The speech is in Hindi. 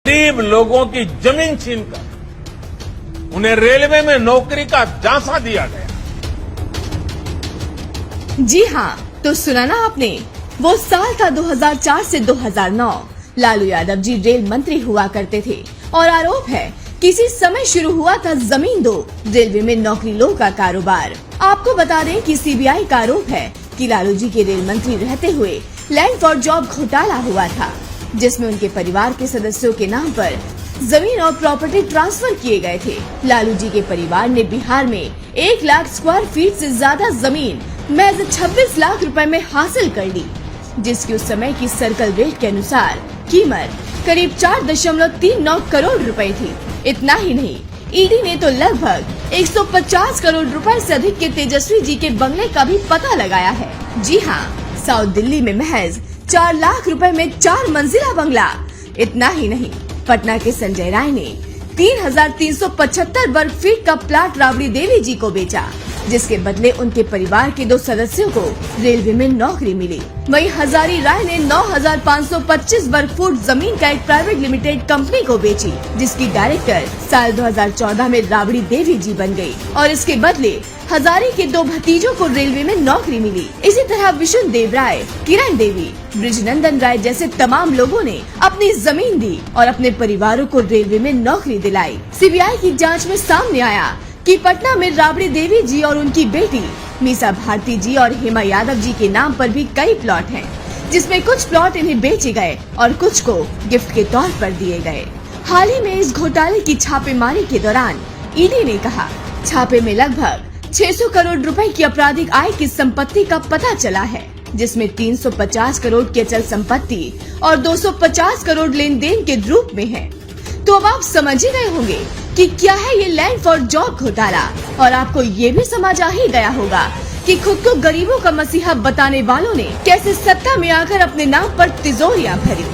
गरीब लोगों की जमीन छीनकर उन्हें रेलवे में नौकरी का झांसा दिया गया। जी हाँ, तो सुना ना आपने, वो साल था 2004 से 2009। लालू यादव जी रेल मंत्री हुआ करते थे और आरोप है किसी समय शुरू हुआ था जमीन दो रेलवे में नौकरी लो का कारोबार। आपको बता दें कि सीबीआई का आरोप है कि लालू जी के रेल मंत्री रहते हुए लैंड फॉर जॉब घोटाला हुआ था, जिसमें उनके परिवार के सदस्यों के नाम पर जमीन और प्रॉपर्टी ट्रांसफर किए गए थे। लालू जी के परिवार ने बिहार में 1 लाख स्क्वायर फीट से ज्यादा जमीन महज 26 लाख रुपए में हासिल कर ली, जिसकी उस समय की सर्कल रेट के अनुसार कीमत करीब 4.39 करोड़ रुपए थी। इतना ही नहीं, ईडी ने तो लगभग 150 करोड़ रुपए से अधिक के तेजस्वी जी के बंगले का भी पता लगाया है। जी हाँ, साउथ दिल्ली में महज 4 लाख रुपए में 4 मंजिला बंगला। इतना ही नहीं, पटना के संजय राय ने 3,375 वर्ग फीट का प्लाट राबड़ी देवी जी को बेचा, जिसके बदले उनके परिवार के 2 सदस्यों को रेलवे में नौकरी मिली। वहीं हजारी राय ने 9,525 वर्ग फुट जमीन का एक प्राइवेट लिमिटेड कंपनी को बेची, जिसकी डायरेक्टर साल 2014 में राबड़ी देवी जी बन गई और इसके बदले हजारी के 2 भतीजों को रेलवे में नौकरी मिली। इसी तरह विष्णु देव राय, किरण देवी, ब्रिजनंदन राय जैसे तमाम लोगों ने अपनी जमीन दी और अपने परिवारों को रेलवे में नौकरी दिलाई। सीबीआई की जांच में सामने आया कि पटना में राबड़ी देवी जी और उनकी बेटी मीसा भारती जी और हेमा यादव जी के नाम पर भी कई प्लॉट हैं, जिसमें कुछ प्लॉट इन्हें बेचे गए और कुछ को गिफ्ट के तौर पर दिए गए। हाल ही में इस घोटाले की छापेमारी के दौरान ईडी ने कहा, छापे में लगभग 600 करोड़ रुपए की आपराधिक आय की संपत्ति का पता चला है, जिसमें 350 करोड़ की अचल संपत्ति और 250 करोड़ लेन देन के रूप में है। तो अब आप समझ ही गए होंगे कि क्या है ये लैंड फॉर जॉब घोटाला, और आपको ये भी समझ आ ही गया होगा कि खुद को गरीबों का मसीहा बताने वालों ने कैसे सत्ता में आकर अपने नाम पर तिजोरियां भरी।